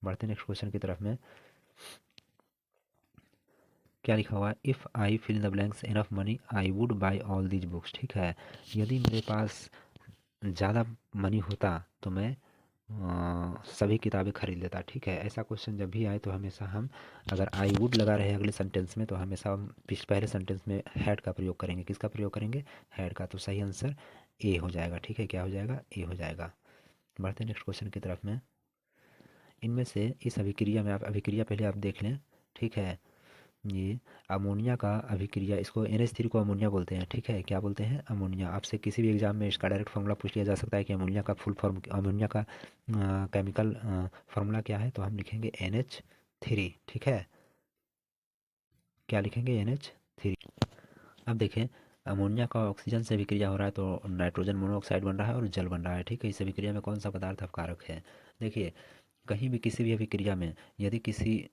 बढ़ते नेक्स्ट क्वेश्चन की तरफ में। क्या लिखा हुआ है, if I fill the blanks enough money I would buy all these books, ठीक है। यदि मेरे पास ज़्यादा मनी होता तो मैं सभी किताबें खरीद लेता, ठीक है। ऐसा क्वेश्चन जब भी आए तो हमेशा हम, अगर आई वुड लगा रहे हैं अगले सेंटेंस में, तो हमेशा हम पहले सेंटेंस में हैड का प्रयोग करेंगे। किसका प्रयोग करेंगे, हैड का। तो सही आंसर ए हो जाएगा, ठीक है। क्या हो जाएगा, ए हो जाएगा। बढ़ते हैं नेक्स्ट क्वेश्चन की तरफ में। इनमें से इस अभिक्रिया में, आप अभिक्रिया पहले आप देख लें, ठीक है। ये अमोनिया का अभिक्रिया, इसको NH3 को अमोनिया बोलते हैं, ठीक है। क्या बोलते हैं, अमोनिया। आपसे किसी भी एग्जाम में इसका डायरेक्ट फार्मूला पूछ लिया जा सकता है कि अमोनिया का फुल फॉर्म, अमोनिया का केमिकल फार्मूला क्या है, तो हम लिखेंगे NH3, ठीक है। क्या लिखेंगे, NH3। अब देखें, अमोनिया का ऑक्सीजन से अभिक्रिया हो रहा है तो नाइट्रोजन मोनोऑक्साइड बन रहा है और जल बन रहा है, ठीक है। इस अभिक्रिया में कौन सा पदार्थ अपकारक है। देखिए, कहीं भी किसी भी अभिक्रिया में यदि किसी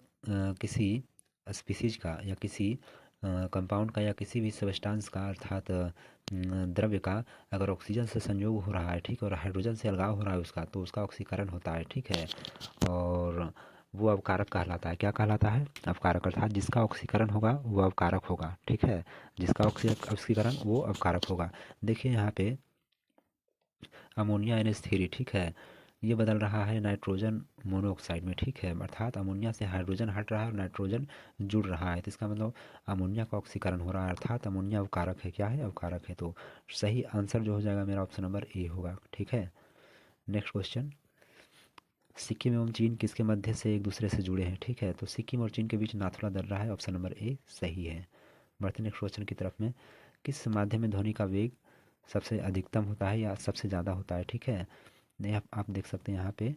स्पीसीज का या किसी कंपाउंड का या किसी भी सब्सटेंस का, अर्थात द्रव्य का अगर ऑक्सीजन से संयोग हो रहा है, ठीक है, और हाइड्रोजन से अलगाव हो रहा है उसका, तो उसका ऑक्सीकरण होता है, ठीक है। और वो अवकारक कहलाता है। क्या कहलाता है, अवकारक। अर्थात जिसका ऑक्सीकरण होगा वो अवकारक होगा, ठीक है। जिसका ऑक्सीकरण वो अवकारक होगा। देखिए यहाँ पे अमोनिया NH3, ठीक है, ये बदल रहा है नाइट्रोजन मोनोऑक्साइड में, ठीक है। अर्थात अमोनिया से हाइड्रोजन हट रहा है और नाइट्रोजन जुड़ रहा है, तो इसका मतलब अमोनिया का ऑक्सीकरण हो रहा है, अर्थात अमोनिया अवकारक है। क्या है, अवकारक है। तो सही आंसर जो हो जाएगा मेरा ऑप्शन नंबर ए होगा, ठीक है। नेक्स्ट क्वेश्चन, सिक्किम एवं चीन किसके मध्य से एक दूसरे से जुड़े हैं, ठीक है। तो सिक्किम और चीन के बीच नाथुला दर्रा है, ऑप्शन नंबर ए सही है। बढ़ते नेक्स्ट क्वेश्चन की तरफ में, किस माध्यम में ध्वनि का वेग सबसे अधिकतम होता है या सबसे ज़्यादा होता है, ठीक है। नहीं, आप देख सकते हैं यहाँ पे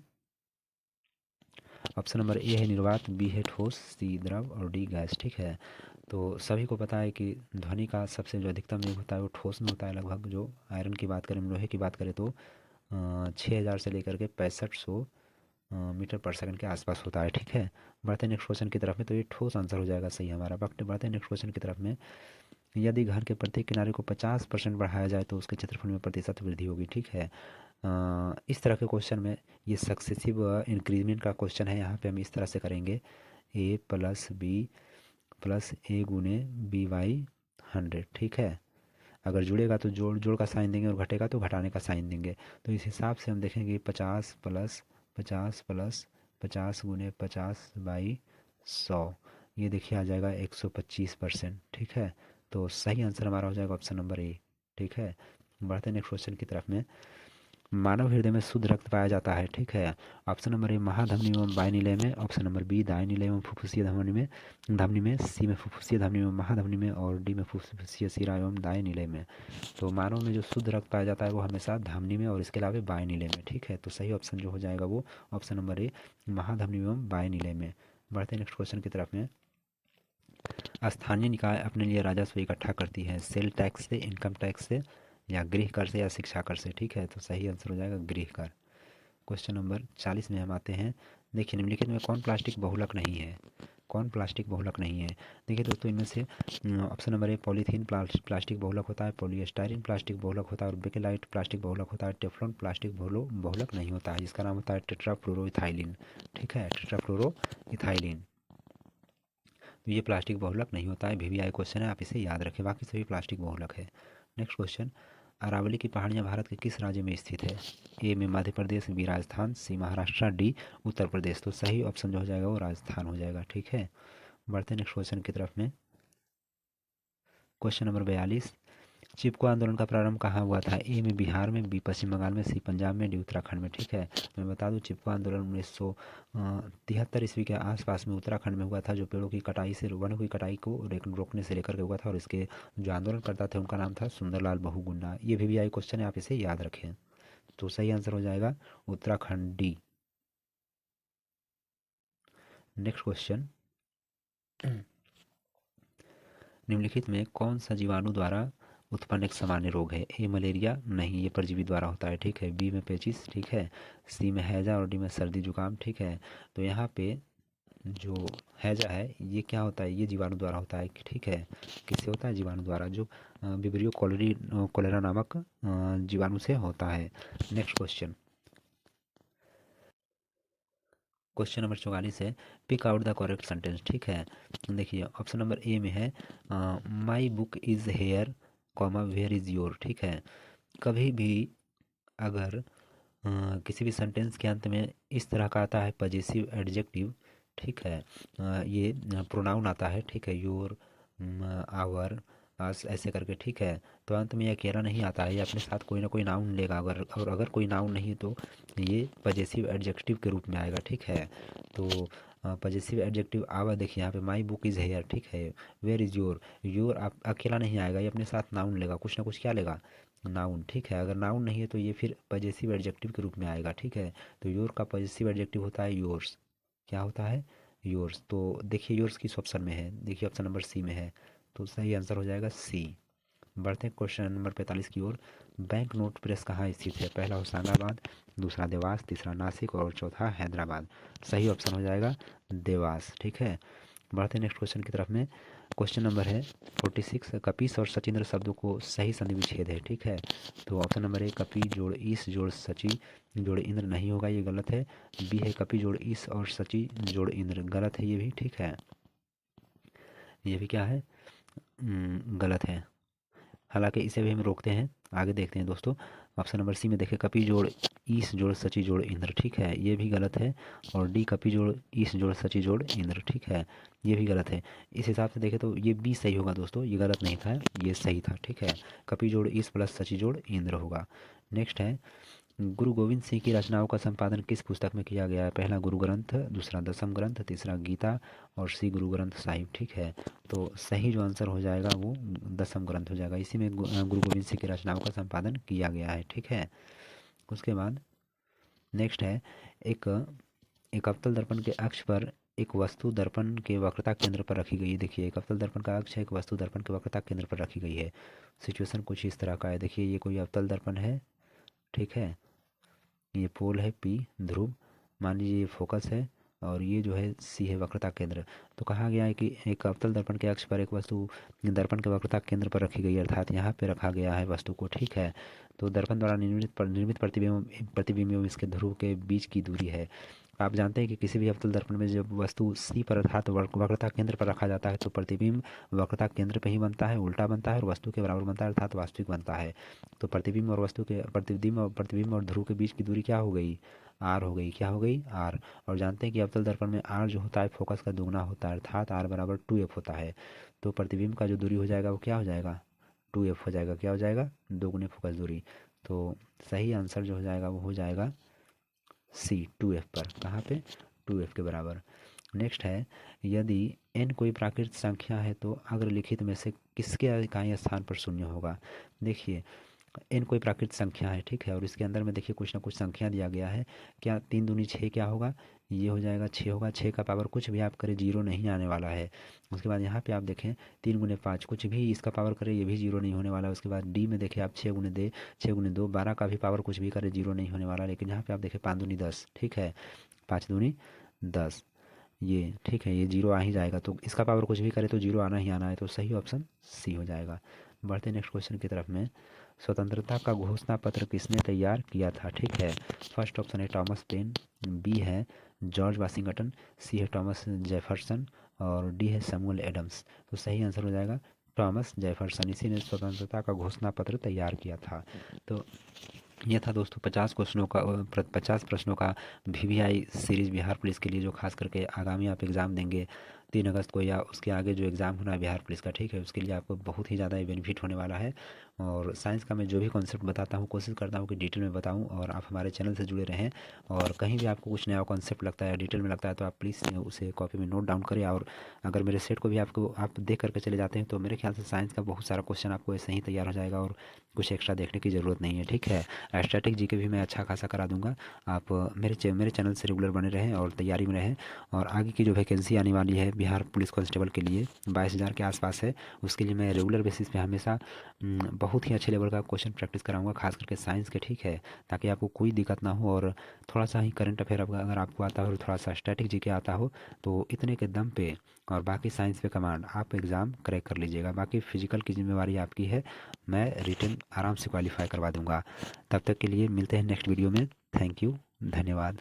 ऑप्शन नंबर ए है निर्वात, बी है ठोस, सी द्रव और डी गैस, ठीक है। तो सभी को पता है कि ध्वनि का सबसे जो अधिकतम वेग होता है वो ठोस में होता है। लगभग जो आयरन की बात करें, लोहे की बात करें तो 6000 से लेकर के 6500 मीटर पर सेकंड के आसपास होता है, ठीक है। बढ़ते नेक्स्ट क्वेश्चन की तरफ में, तो ये ठोस आंसर हो जाएगा सही हमारा। बढ़ते नेक्स्ट क्वेश्चन की तरफ में, यदि घर के प्रत्येक किनारे को 50% बढ़ाया जाए तो उसके क्षेत्रफल में प्रतिशत वृद्धि होगी, ठीक है। इस तरह के क्वेश्चन में ये सक्सेसिव इंक्रीजमेंट का क्वेश्चन है। यहाँ पे हम इस तरह से करेंगे, ए प्लस बी प्लस ए गुने बी बाई 100, ठीक है। अगर जुड़ेगा तो जोड़ जोड़ का साइन देंगे और घटेगा तो घटाने का साइन देंगे। तो इस हिसाब से हम देखेंगे 50 प्लस 50 गुने 50/100, ये देखिए आ जाएगा 125%, ठीक है। तो सही आंसर हमारा हो जाएगा ऑप्शन नंबर ए, ठीक है। बढ़ते नेक्स्ट क्वेश्चन की तरफ में, मानव हृदय में शुद्ध रक्त पाया जाता है, ठीक है। ऑप्शन नंबर ए महाधमनी एवं बाह्यनिलय में, ऑप्शन नंबर बी दाह्यनिलय एवं फुफ्फुसीय धमनी में, सी में फुफ्फुसीय धमनी एवं महाधमनी में, और डी में फुफ्फुसीय शिरा एवं दाह्यनिलय में। तो मानव में जो शुद्ध रक्त पाया जाता है वो हमेशा धमनी में और इसके अलावा बाह्यनिलय में, ठीक है। तो सही ऑप्शन जो हो जाएगा वो ऑप्शन नंबर ए महाधमनी एवं बाह्यनिलय में। बढ़ते नेक्स्ट क्वेश्चन की तरफ में, स्थानीय निकाय अपने लिए राजस्व इकट्ठा करती है, सेल टैक्स से, इनकम टैक्स से, या गृह कर से, या शिक्षा कर से, ठीक है। तो सही आंसर हो जाएगा गृह कर। क्वेश्चन नंबर 40 में हम आते हैं। देखिए, निम्नलिखित में कौन प्लास्टिक बहुलक नहीं है, कौन प्लास्टिक बहुलक नहीं है। देखिए दोस्तों, इनमें से ऑप्शन नंबर ए पॉलीथीन प्लास्टिक बहुलक होता है, पॉलीस्टाइरिन प्लास्टिक बहुलक होता है, और बेकेलाइट प्लास्टिक बहुलक होता है, टेफ्लॉन प्लास्टिक बहुलक नहीं होता है, जिसका नाम होता है टेट्राफ्लोरोइथाइलिन, ठीक है, टेट्राफ्लोरोइथाइलिन। तो ये प्लास्टिक बहुलक नहीं होता है। VVI क्वेश्चन है, आप इसे याद रखें, बाकी सभी प्लास्टिक बहुलक है। नेक्स्ट क्वेश्चन, अरावली की पहाड़ियाँ भारत के किस राज्य में स्थित है। ए में मध्य प्रदेश, बी राजस्थान, सी महाराष्ट्र, डी उत्तर प्रदेश। तो सही ऑप्शन जो हो जाएगा वो राजस्थान हो जाएगा, ठीक है। बढ़ते नेक्स्ट क्वेश्चन की तरफ में। क्वेश्चन नंबर 42, चिपको आंदोलन का प्रारंभ कहाँ हुआ था। ए में बिहार में, बी पश्चिम बंगाल में, सी पंजाब में, डी उत्तराखंड में, ठीक है। मैं बता दूं, चिपको आंदोलन 1973 ईस्वी के आसपास में उत्तराखंड में हुआ था, जो पेड़ों की कटाई से, वनों की कटाई को रोकने से लेकर के हुआ था, और इसके जो आंदोलन करता थे उनका नाम था सुंदरलाल बहुगुणा। ये VVI क्वेश्चन है, आप इसे याद रखें। तो सही आंसर हो जाएगा उत्तराखंड, डी। नेक्स्ट क्वेश्चन, निम्नलिखित में कौन सा जीवाणु द्वारा उत्पन्न एक सामान्य रोग है। ए मलेरिया, नहीं, ये परजीवी द्वारा होता है, ठीक है। बी में पेचिस, ठीक है। सी में हैजा, और डी में सर्दी जुकाम, ठीक है। तो यहाँ पे जो हैजा है ये क्या होता है, ये जीवाणु द्वारा होता है, ठीक है। किससे होता है, जीवाणु द्वारा, जो विब्रियो कोलेरा नामक जीवाणु से होता है। नेक्स्ट क्वेश्चन, क्वेश्चन नंबर 44 है, pick out the correct sentence. ठीक है, देखिए ऑप्शन नंबर ए में है my book is here comma where is your. ठीक है, कभी भी अगर किसी भी सेंटेंस के अंत में इस तरह का आता है पजेसिव एडजेक्टिव, ठीक है, ये प्रोनाउन आता है, ठीक है, योर, आवर, अस, ऐसे करके, ठीक है, तो अंत में ये अकेला नहीं आता है, ये अपने साथ कोई ना कोई नाउन लेगा। अगर और अगर कोई नाउन नहीं तो ये पजेसिव एडजेक्टिव के रूप में आएगा। ठीक है, तो पजेसिव एडजेक्टिव आवा, देखिए यहाँ पे माई बुक इज़ हेयर, ठीक है, वेयर इज़ योर, योर आप अकेला नहीं आएगा, ये अपने साथ नाउन लेगा, कुछ ना कुछ क्या लेगा, नाउन। ठीक है, अगर नाउन नहीं है तो ये फिर पजेसिव एडजेक्टिव के रूप में आएगा। ठीक है, तो योर का पजेसिव एडजेक्टिव होता है योर्स। क्या होता है, योर्स। तो देखिए योर्स किस ऑप्शन में है, देखिए ऑप्शन नंबर सी में है, तो सही आंसर हो जाएगा सी। बढ़ते हैं क्वेश्चन नंबर 45 की ओर। बैंक नोट प्रेस कहाँ स्थित है, पहला होशंगाबाद, दूसरा देवास, तीसरा नासिक और चौथा हैदराबाद। सही ऑप्शन हो जाएगा देवास। ठीक है, बढ़ते हैं नेक्स्ट क्वेश्चन की तरफ में। क्वेश्चन नंबर है 46, कपीस और सचिंद्र शब्दों को सही संधि विच्छेद है। ठीक है, तो ऑप्शन नंबर ए कपी जोड़ ईस जोड़ सची जोड़ इंद्र नहीं होगा, ये गलत है। बी है कपी जोड़ ईस और सची जोड़ इंद्र, गलत है ये भी। ठीक है, ये भी क्या है, गलत है। हालांकि इसे भी हम रोकते हैं, आगे देखते हैं दोस्तों। ऑप्शन नंबर सी में देखिए कपी जोड़ ईस जोड़ सची जोड़ इंद्र, ठीक है, ये भी गलत है। और डी कपी जोड़ ईस जोड़ सची जोड़ इंद्र, ठीक है, ये भी गलत है। इस हिसाब से देखें तो ये बी सही होगा दोस्तों, ये गलत नहीं था, ये सही था। ठीक है, कपी जोड़ ईस प्लस सची जोड़ इंद्र होगा। नेक्स्ट है, गुरु गोविंद सिंह की रचनाओं का संपादन किस पुस्तक में किया गया है, पहला गुरु ग्रंथ, दूसरा दसम ग्रंथ, तीसरा गीता और सी गुरु ग्रंथ साहिब। ठीक है, तो सही जो आंसर हो जाएगा वो दसम ग्रंथ हो जाएगा, इसी में गुरु गोविंद सिंह की रचनाओं का संपादन किया गया है। ठीक है, उसके बाद नेक्स्ट है, एक एक अवतल दर्पण के अक्ष पर एक वस्तु दर्पण के वक्रता केंद्र पर रखी गई है। देखिए एक अवतल दर्पण का अक्ष है, एक वस्तु दर्पण के वक्रता केंद्र पर रखी गई है। सिचुएशन कुछ इस तरह का है, देखिए ये कोई अवतल दर्पण है, ठीक है, ये पोल है पी, ध्रुव, मान लीजिए ये फोकस है और ये जो है सी है वक्रता केंद्र। तो कहा गया है कि एक अवतल दर्पण के अक्ष पर एक वस्तु दर्पण के वक्रता केंद्र पर रखी गई है, अर्थात यहाँ पे रखा गया है वस्तु को। ठीक है, तो दर्पण द्वारा निर्मित प्रतिबिंब एवं इसके ध्रुव के बीच की दूरी है। आप जानते हैं कि किसी भी अवतल दर्पण में जब वस्तु सी पर अर्थात वक्रता केंद्र पर रखा जाता है तो प्रतिबिंब वक्रता केंद्र पे ही बनता है, उल्टा बनता है और वस्तु के बराबर बनता है, अर्थात वास्तविक बनता है। तो प्रतिबिंब और वस्तु के प्रतिबिंब और ध्रुव के बीच की दूरी क्या हो गई, आर हो गई। क्या हो गई, आर। और जानते हैं कि अवतल दर्पण में आर जो होता है फोकस का दुगना होता है, अर्थात आर बराबर 2f होता है। तो प्रतिबिंब का जो दूरी हो जाएगा वो क्या हो जाएगा, 2f हो जाएगा। क्या हो जाएगा, दोगुने फोकस दूरी। तो सही आंसर जो हो जाएगा वो हो जाएगा सी, 2f पर। कहाँ पे, 2f के बराबर। नेक्स्ट है, यदि n कोई प्राकृतिक संख्या है तो अग्रलिखित में से किसके इकाई स्थान पर शून्य होगा। देखिए n कोई प्राकृतिक संख्या है, ठीक है, और इसके अंदर में देखिए कुछ ना कुछ संख्या दिया गया है। क्या 3 दूनी 6 क्या होगा, ये हो जाएगा 6 होगा। 6 का पावर कुछ भी आप करें जीरो नहीं आने वाला है। उसके बाद यहाँ पे आप देखें 3 गुने 5, कुछ भी इसका पावर करें ये भी जीरो नहीं होने वाला है। उसके बाद डी में देखिए आप 6 गुने 2 12 का भी पावर कुछ भी करें जीरो नहीं होने वाला, लेकिन यहाँ पे आप देखें 5 दूनी 10, ठीक है, 5 दूनी 10, ये ठीक है, ये जीरो आ ही जाएगा। तो इसका पावर कुछ भी करे तो जीरो आना ही आना है, तो सही ऑप्शन सी हो जाएगा। बढ़ते नेक्स्ट क्वेश्चन की तरफ में। स्वतंत्रता का घोषणा पत्र किसने तैयार किया था। ठीक है, फर्स्ट ऑप्शन है टॉमस पेन, बी है जॉर्ज वाशिंगटन, सी है टॉमस जेफरसन और डी है सैमुअल एडम्स। तो सही आंसर हो जाएगा टॉमस जेफरसन, इसी ने स्वतंत्रता का घोषणा पत्र तैयार किया था। तो ये था दोस्तों 50 प्रश्नों का VVI सीरीज़ बिहार पुलिस के लिए, जो खास करके आगामी आप एग्ज़ाम देंगे 3 अगस्त को या उसके आगे जो एग्ज़ाम होना है बिहार पुलिस का, ठीक है, उसके लिए आपको बहुत ही ज़्यादा बेनिफिट होने वाला है। और साइंस का मैं जो भी कॉन्सेप्ट बताता हूँ कोशिश करता हूँ कि डिटेल में बताऊँ, और आप हमारे चैनल से जुड़े रहें। और कहीं भी आपको कुछ नया कॉन्सेप्ट लगता है डिटेल में लगता है तो आप प्लीज़ उसे कॉपी में नोट डाउन करें। और अगर मेरे सेट को भी आप देख करके चले जाते हैं तो मेरे ख्याल से साइंस का बहुत सारा क्वेश्चन आपको ऐसे ही तैयार हो जाएगा और कुछ एक्स्ट्रा देखने की ज़रूरत नहीं है। ठीक है, स्टैटिक जीके भी मैं अच्छा खासा करा दूंगा। आप मेरे चैनल से रेगुलर बने रहें और तैयारी में रहें। और आगे की जो वैकेंसी आने वाली है बिहार पुलिस कांस्टेबल के लिए 22,000 के आसपास है, उसके लिए मैं रेगुलर बेसिस पे हमेशा बहुत ही अच्छे लेवल का क्वेश्चन प्रैक्टिस कराऊंगा, खास करके साइंस के। ठीक है, ताकि आपको कोई दिक्कत ना हो। और थोड़ा सा ही करंट अफेयर अगर आपको आता हो, थोड़ा सा स्टैटिक जीके आता हो, तो इतने के दम पे और बाकी साइंस पे कमांड आप एग्ज़ाम क्रैक कर लीजिएगा। बाकी फिजिकल की जिम्मेवारी आपकी है, मैं रिटन आराम से क्वालिफाई करवा दूंगा। तब तक के लिए मिलते हैं नेक्स्ट वीडियो में। थैंक यू, धन्यवाद।